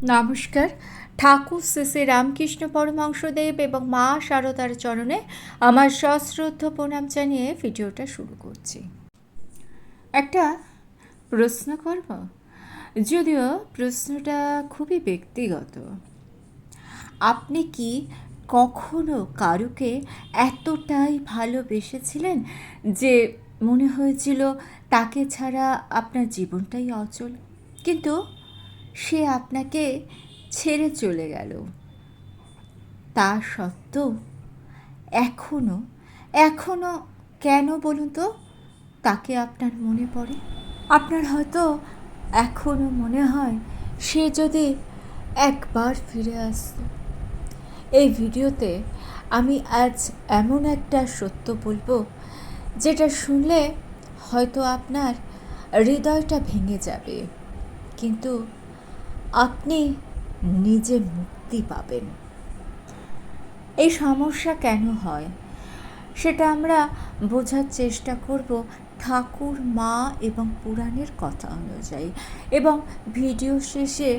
নমস্কার। ঠাকুর শ্রী শ্রী রামকৃষ্ণ পরমহংসদেব এবং মা শারদার চরণে আমার সশ্রদ্ধ প্রণাম জানিয়ে ভিডিওটা শুরু করছি। একটা প্রশ্ন করব, যদিও প্রশ্নটা খুবই ব্যক্তিগত। আপনি কি কখনো কারুকে এতটাই ভালোবেসেছিলেন যে মনে হয়েছিল তাকে ছাড়া আপনার জীবনটাই অচল, কিন্তু সে আপনাকে ছেড়ে চলে গেল? তা সত্ত্বেও এখনো কেন বলুন তো তাকে আপনার মনে পড়ে? আপনার হয়তো এখনো মনে হয় সে যদি একবার ফিরে আসতো। এই ভিডিওতে আমি আজ এমন একটা সত্য বলবো যেটা শুনলে হয়তো আপনার হৃদয়টা ভেঙে যাবে, কিন্তু আপনি নিজে মুক্তি পাবেন। এই সমস্যা কেন হয় সেটা আমরা বোঝার চেষ্টা করব ঠাকুর, মা এবং পুরাণের কথা অনুযায়ী, এবং ভিডিও শেষে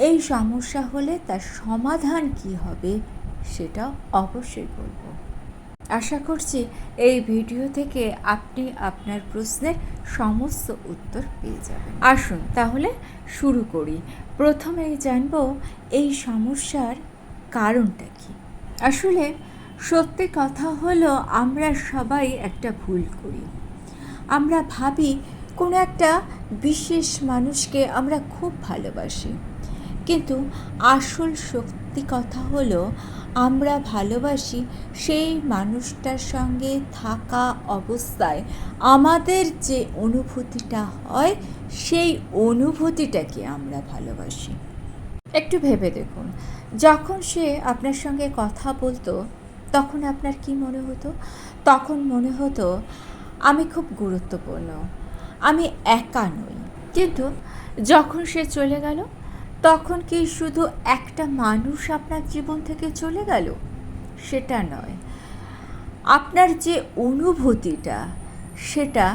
এই সমস্যা হলে তার সমাধান কি হবে সেটা অবশ্যই বলবো। আশা করছি এই ভিডিও থেকে আপনি আপনার প্রশ্নের সমস্ত উত্তর পেয়ে যাবেন। আসুন তাহলে শুরু করি। প্রথমেই জানব এই সমস্যার কারণটা কি। আসলে সত্যি কথা হলো, আমরা সবাই একটা ভুল করি। আমরা ভাবি কোনো একটা বিশেষ মানুষকে আমরা খুব ভালোবাসি, কিন্তু আসল সত্যি কথা হলো আমরা ভালোবাসি সেই মানুষটার সঙ্গে থাকা অবস্থায় আমাদের যে অনুভূতিটা হয় সেই অনুভূতিটাকে আমরা ভালোবাসি। একটু ভেবে দেখুন, যখন সে আপনার সঙ্গে কথা বলতো তখন আপনার কি মনে হতো? তখন মনে হতো আমি খুব গুরুত্বপূর্ণ, আমি একা নই। কিন্তু যখন সে চলে গেল তখন কি শুধু একটা মানুষ আপনার জীবন থেকে চলে গেল? সেটা নয়, আপনার যে অনুভূতিটা সেটা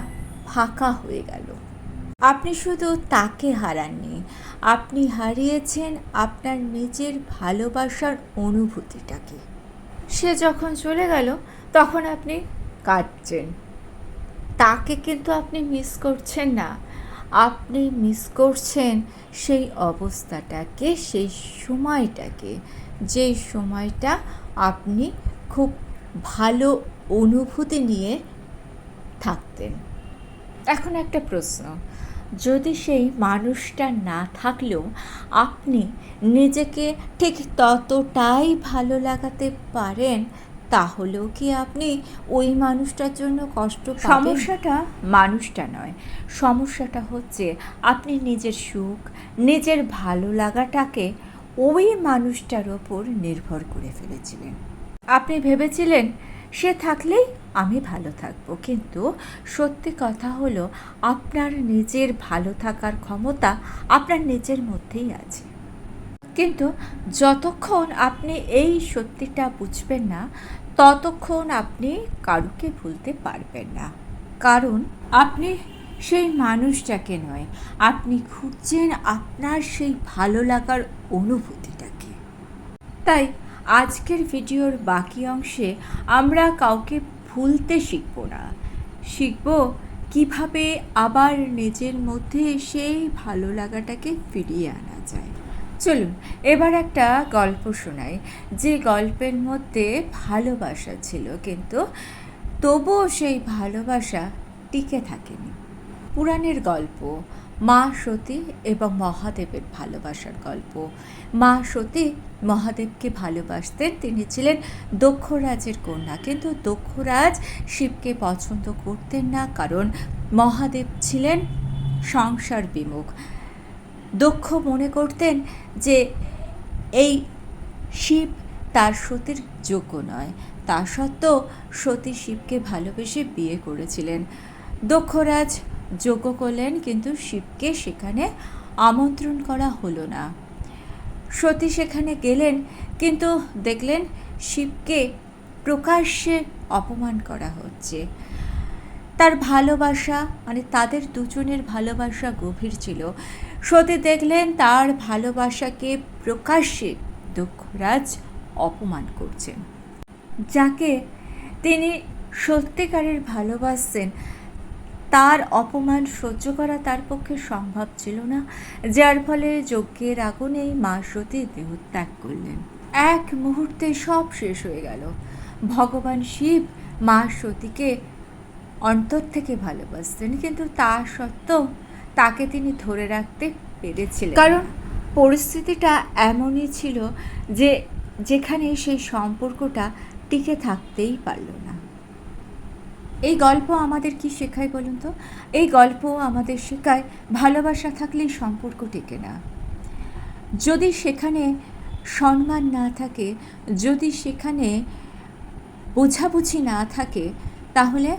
ফাঁকা হয়ে গেল। আপনি শুধু তাকে হারাননি, আপনি হারিয়েছেন আপনার নিজের ভালোবাসার অনুভূতিটাকে। সে যখন চলে গেল তখন আপনি কাঁদছেন, তাকে কিন্তু আপনি মিস করছেন না, আপনি মিস করছেন সেই অবস্থাটাকে, সেই সময়টাকে, যেই সময়টা আপনি খুব ভালো অনুভূতি নিয়ে থাকতেন। এখন একটা প্রশ্ন, যদি সেই মানুষটা না থাকলেও আপনি নিজেকে ঠিক ততটাই ভালো লাগাতে পারেন, তাহলেও কি আপনি ওই মানুষটার জন্য কষ্ট পাবেন? সমস্যাটা মানুষটা নয়, সমস্যাটা হচ্ছে আপনি নিজের সুখ, নিজের ভালো লাগাটাকে ওই মানুষটার ওপর নির্ভর করে ফেলেছিলেন। আপনি ভেবেছিলেন সে থাকলেই আমি ভালো থাকবো, কিন্তু সত্যি কথা হলো আপনার নিজের ভালো থাকার ক্ষমতা আপনার নিজের মধ্যেই আছে। কিন্তু যতক্ষণ আপনি এই সত্যিটা বুঝবেন না ততক্ষণ আপনি কারুকে ভুলতে পারবেন না, কারণ আপনি সেই মানুষটাকে নয়, আপনি খুঁজছেন আপনার সেই ভালো লাগার অনুভূতিটাকে। তাই আজকের ভিডিওর বাকি অংশে আমরা কাউকে ভুলতে শিখব না, শিখব কিভাবে আবার নিজের মধ্যে সেই ভালো লাগাটাকে ফিরিয়ে আনা যায়। চলুন এবার একটা গল্প শোনাই, যে গল্পের মধ্যে ভালোবাসা ছিল, কিন্তু তবুও সেই ভালোবাসা টিকে থাকেনি। পুরাণের গল্প, মা সতী এবং মহাদেবের ভালোবাসার গল্প। মা সতী মহাদেবকে ভালোবাসতেন, তিনি ছিলেন দক্ষরাজের কন্যা, কিন্তু দক্ষরাজ শিবকে পছন্দ করতেন না, কারণ মহাদেব ছিলেন সংসার বিমুখ। দক্ষ মনে করতেন যে এই শিব তার সতীর যোগ্য নয়, তা সত্ত্বেও সতী শিবকে ভালোবেসে বিয়ে করেছিলেন। দক্ষরাজ যজ্ঞ করলেন, কিন্তু শিবকে সেখানে আমন্ত্রণ করা হলো না। সতী সেখানে গেলেন, কিন্তু দেখলেন শিবকে প্রকাশ্যে অপমান করা হচ্ছে। তার ভালোবাসা, মানে তাদের দুজনের ভালোবাসা গভীর ছিল, সতী দেখলেন তার ভালোবাসাকে প্রকাশ্যে দক্ষরাজ অপমান করছেন। যাকে তিনি সত্যিকারের ভালোবাসতেন তার অপমান সহ্য করা তার পক্ষে সম্ভব ছিল না, যার ফলে যজ্ঞের আগুনেই মা সতী দেহত্যাগ করলেন। এক মুহূর্তে সব শেষ হয়ে গেল। ভগবান শিব মা সতীকে অন্তর থেকে ভালোবাসতেন, কিন্তু তা সত্ত্বেও তাকে তিনি ধরে রাখতে পেরেছিলেন, কারণ পরিস্থিতিটা এমনই ছিল যে যেখানে সেই সম্পর্কটা টিকে থাকতেই পারল না। এই গল্প আমাদের কি শেখায় বলুন তো? এই গল্প আমাদের শেখায় ভালোবাসা থাকলেই সম্পর্ক টেকে না। যদি সেখানে সম্মান না থাকে, যদি সেখানে বোঝাবুঝি না থাকে, তাহলে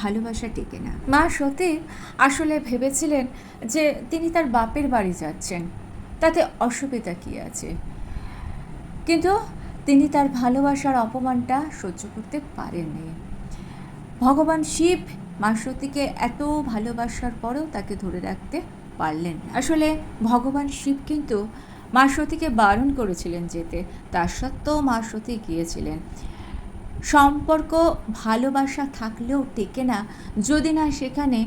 ভালোবাসা টেকে না। মা সতী আসলে ভেবেছিলেন যে তিনি তার বাপের বাড়ি যাচ্ছেন, তাতে অসুবিধা কী আছে, কিন্তু তিনি তার ভালোবাসার অপমানটা সহ্য করতে পারেননি। ভগবান শিব মা সতীকে এত ভালোবাসার পরেও তাকে ধরে রাখতে পারলেন না। আসলে ভগবান শিব কিন্তু মা সতীকে বারণ করেছিলেন যেতে, তার সত্ত্বেও মা সতী গিয়েছিলেন। সম্পর্ক ভালোবাসা থাকলেও টেকে না যদি না সেখানে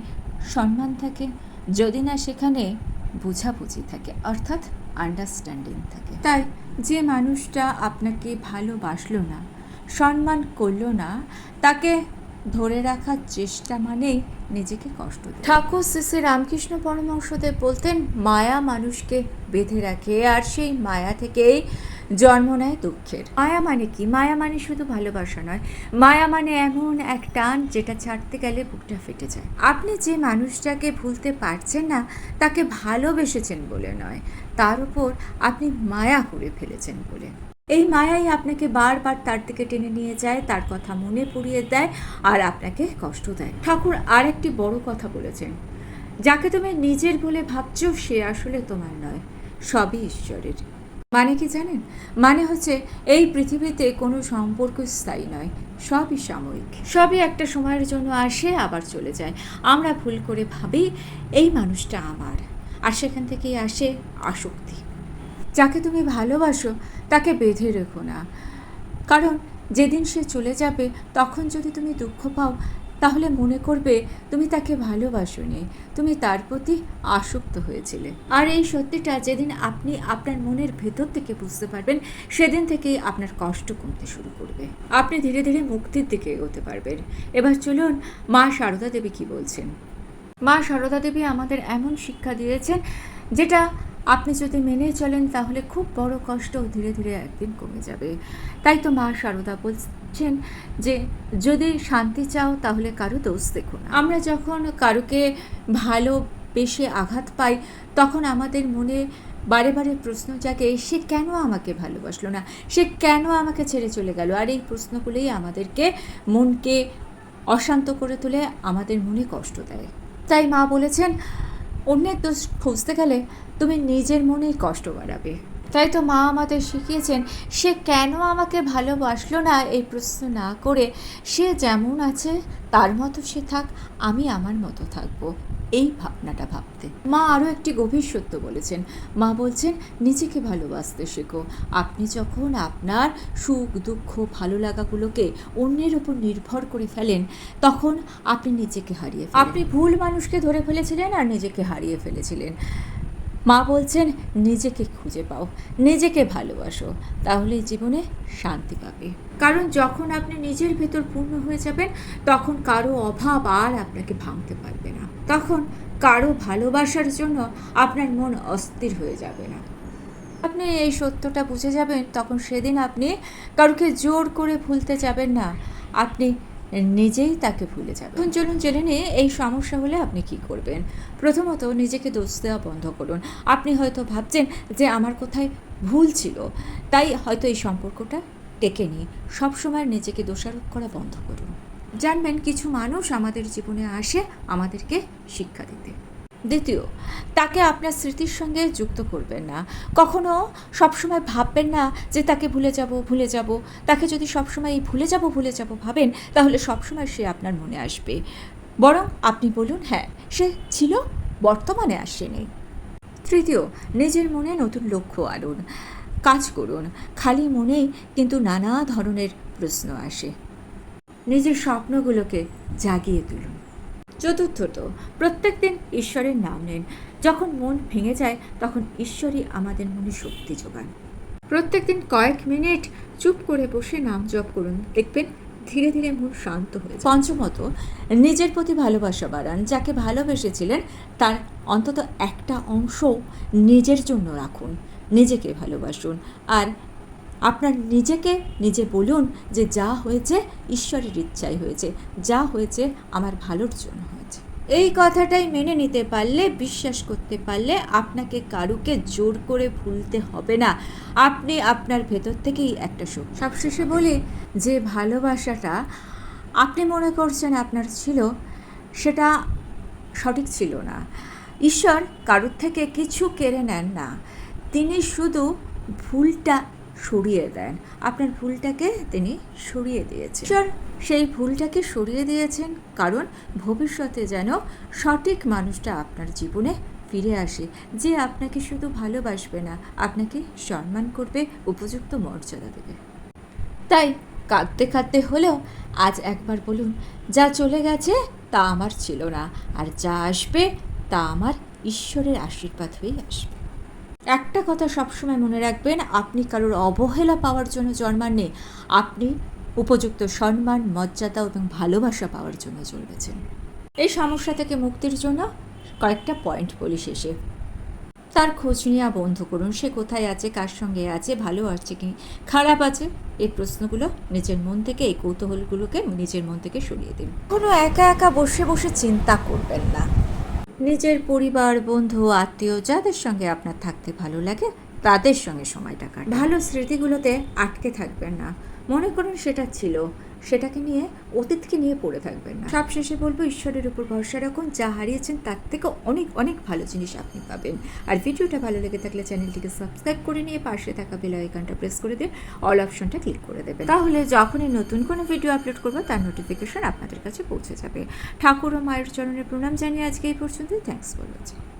সম্মান থাকে, যদি না সেখানে বোঝাবুঝি থাকে, অর্থাৎ আন্ডারস্ট্যান্ডিং থাকে। তাই যে মানুষটা আপনাকে ভালোবাসলো না, সম্মান করলো না, তাকে ধরে রাখার চেষ্টা মানেই নিজেকে কষ্ট দেয়। ঠাকুর শ্রী শ্রী রামকৃষ্ণ পরমহংসদেব বলতেন, মায়া মানুষকে বেঁধে রাখে, আর সেই মায়া থেকেই জন্ম নেয় দুঃখের। মায়া মানে কি? মায়া মানে শুধু ভালোবাসা নয়, মায়া মানে এমন এক টান যেটা ছাড়তে গেলে বুকটা ফেটে যায়। আপনি যে মানুষটাকে ভুলতে পারছেন না তাকে ভালোবেসেছেন বলে নয়, তার উপর আপনি মায়া করে ফেলেছেন বলে। এই মায়াই আপনাকে বারবার তার দিকে টেনে নিয়ে যায়, তার কথা মনে পড়িয়ে দেয় আর আপনাকে কষ্ট দেয়। ঠাকুর আর একটি বড় কথা বলেছেন, যাকে তুমি নিজের বলে ভাবছো সে আসলে তোমার নয়, সবই ঈশ্বরের। মানে কি জানেন? মানে হচ্ছে এই পৃথিবীতে কোনো সম্পর্ক স্থায়ী নয়, সবই সাময়িক, সবই একটা সময়ের জন্য আসে আবার চলে যায়। আমরা ভুল করে ভাবি এই মানুষটা আমার, আর সেখান থেকেই আসে আসক্তি। যাকে তুমি ভালোবাসো তাকে বেঁধে রেখো না, কারণ যেদিন সে চলে যাবে তখন যদি তুমি দুঃখ পাও তাহলে মনে করবে তুমি তাকে ভালোবাসোনি, তুমি তার প্রতি আসক্ত হয়েছিলে। আর এই সত্যিটা যেদিন আপনি আপনার মনের ভেতর থেকে বুঝতে পারবেন, সেদিন থেকেই আপনার কষ্ট কমতে শুরু করবে, আপনি ধীরে ধীরে মুক্তির দিকে এগোতে পারবেন। এবার চলুন মা সারদা দেবী কী বলছেন। মা সারদা দেবী আমাদের এমন শিক্ষা দিয়েছেন যেটা আপনি যদি মেনে চলেন তাহলে খুব বড় কষ্ট ধীরে ধীরে একদিন কমে যাবে। তাই তো মা সারদা বলছেন যে যদি শান্তি চাও তাহলে কারো দোষ দেখো না। আমরা যখন কারোকে ভালোবেসে আঘাত পাই তখন আমাদের মনে বারে বারে প্রশ্ন জাগে, সে কেন আমাকে ভালোবাসলো না, সে কেন আমাকে ছেড়ে চলে গেল। আর এই প্রশ্নগুলোই আমাদেরকে মনকে অশান্ত করে তোলে, আমাদের মনে কষ্ট দেয়। তাই মা বলেছেন, অন্যের দোষ খুঁজতে গেলে তুমি নিজের মনেই কষ্ট বাড়াবে। তাই তো মা আমাদের শিখিয়েছেন, সে কেন আমাকে ভালোবাসলো না এই প্রশ্ন না করে সে যেমন আছে তার মতো সে থাক, আমি আমার মতো থাকবো, এই ভাবনাটা ভাবতে। মা আরও একটি গভীর সত্য বলেছেন। মা বলছেন, নিজেকে ভালোবাসতে শেখো। আপনি যখন আপনার সুখ দুঃখ ভালো লাগাগুলোকে অন্যের উপর নির্ভর করে ফেলেন তখন আপনি নিজেকে হারিয়ে ফেলেন। আপনি ভুল মানুষকে ধরে ফেলেছিলেন আর নিজেকে হারিয়ে ফেলেছিলেন। মা বলছেন, নিজেকে খুঁজে পাও, নিজেকে ভালোবাসো, তাহলে জীবনে শান্তি পাবে। কারণ যখন আপনি নিজের ভেতর পূর্ণ হয়ে যাবেন তখন কারো অভাব আর আপনাকে ভাঙতে পারবে না, তখন কারো ভালোবাসার জন্য আপনার মন অস্থির হয়ে যাবে না। আপনি এই সত্যটা বুঝে যাবেন তখন সেদিন আপনি কারোকে জোর করে ভুলতে যাবেন না, আপনি নিজেই তাকে ভুলে যাবেন। এখন চলুন জেনে নিয়ে এই সমস্যা হলে আপনি কি করবেন। প্রথমত, নিজেকে দোষ দেওয়া বন্ধ করুন। আপনি হয়তো ভাবছেন যে আমার কোথায় ভুল ছিল, তাই হয়তো এই সম্পর্কটা টেকেনি। সবসময় নিজেকে দোষারোপ করা বন্ধ করুন। জানবেন, কিছু মানুষ আমাদের জীবনে আসে আমাদেরকে শিক্ষা দিতে। দ্বিতীয়, তাকে আপনার স্মৃতির সঙ্গে যুক্ত করবেন না। কখনো সবসময় ভাববেন না যে তাকে ভুলে যাব। তাকে যদি সবসময় এই ভুলে যাব ভাবেন তাহলে সবসময় সে আপনার মনে আসবে। বরং আপনি বলুন, হ্যাঁ সে ছিল, বর্তমানে আসেনি। তৃতীয়, নিজের মনে নতুন লক্ষ্য আনুন, কাজ করুন। খালি মনেই কিন্তু নানা ধরনের প্রশ্ন আসে। নিজের স্বপ্নগুলোকে জাগিয়ে তুলুন। চতুর্থত, প্রত্যেক দিন ঈশ্বরের নাম নিন। যখন মন ভেঙে যায় তখন ঈশ্বরই আমাদের মনে শক্তি যোগান। প্রত্যেক দিন কয়েক মিনিট চুপ করে বসে নাম জপ করুন, দেখবেন ধীরে ধীরে মন শান্ত হয়ে যায়। পঞ্চমত, নিজের প্রতি ভালোবাসা বাড়ান। যাকে ভালোবেসেছিলেন তার অন্তত একটা অংশ নিজের জন্য রাখুন। নিজেকে ভালোবাসুন আর আপনার নিজেকে নিজে বলুন যে যা হয়েছে ঈশ্বরের ইচ্ছাই হয়েছে, যা হয়েছে আমার ভালোর জন্য হয়েছে। এই কথাটাই মেনে নিতে পারলে, বিশ্বাস করতে পারলে আপনাকে কারুকে জোর করে ভুলতে হবে না। আপনি আপনার ভেতর থেকেই একটা সুখ। সবশেষে বলি যে ভালোবাসাটা আপনি মনে করছেন আপনার ছিল, সেটা সঠিক ছিল না। ঈশ্বর কারুর থেকে কিছু কেড়ে নেন না, তিনি শুধু ভুলটা সরিয়ে দেন। আপনার ভুলটাকে তিনি সরিয়ে দিয়েছেন। ঈশ্বর সেই ভুলটাকে সরিয়ে দিয়েছেন কারণ ভবিষ্যতে যেন সঠিক মানুষটা আপনার জীবনে ফিরে আসে, যে আপনাকে শুধু ভালোবাসবে না, আপনাকে সম্মান করবে, উপযুক্ত মর্যাদা দেবে। তাই কাঁদতে কাঁদতে হলেও আজ একবার বলুন, যা চলে গেছে তা আমার ছিল না, আর যা আসবে তা আমার ঈশ্বরের আশীর্বাদ হয়েই আসবে। একটা কথা সবসময় মনে রাখবেন, আপনি কারোর অবহেলা পাওয়ার জন্য জন্মাননি, আপনি উপযুক্ত সম্মান, মর্যাদা এবং ভালোবাসা পাওয়ার জন্য জন্মেছেন। এই সমস্যা থেকে মুক্তির জন্য কয়েকটা পয়েন্ট বলি শেষে। তার খোঁজ নেওয়া বন্ধ করুন। সে কোথায় আছে, কার সঙ্গে আছে, ভালো আছে কি খারাপ আছে, এই প্রশ্নগুলো নিজের মন থেকে, এই কৌতূহলগুলোকে নিজের মন থেকে সরিয়ে দিন। কোনো একা একা বসে বসে চিন্তা করবেন না। নিজের পরিবার, বন্ধু, আত্মীয় যাদের সঙ্গে আপনার থাকতে ভালো লাগে তাদের সঙ্গে সময়টা কাটান। ভালো স্মৃতিগুলোতে আটকে থাকবেন না। মনে করুন সেটা ছিল, সেটাকে নিয়ে, অতীতকে নিয়ে পড়ে থাকবেন না। সবশেষে বলবো, ঈশ্বরের উপর ভরসা রাখুন। যা হারিয়েছেন তার থেকে অনেক অনেক ভালো জিনিস আপনি পাবেন। আর ভিডিওটা ভালো লেগে থাকলে চ্যানেলটিকে সাবস্ক্রাইব করে নিয়ে পাশে থাকা বেল আইকনটা প্রেস করে দিয়ে অল অপশনটা ক্লিক করে দেবেন। তাহলে যখনই নতুন কোনো ভিডিও আপলোড করবো তার নোটিফিকেশন আপনাদের কাছে পৌঁছে যাবে। ঠাকুর ও মায়ের চরণে প্রণাম জানিয়ে আজকে এই পর্যন্তই। Thanks for watching.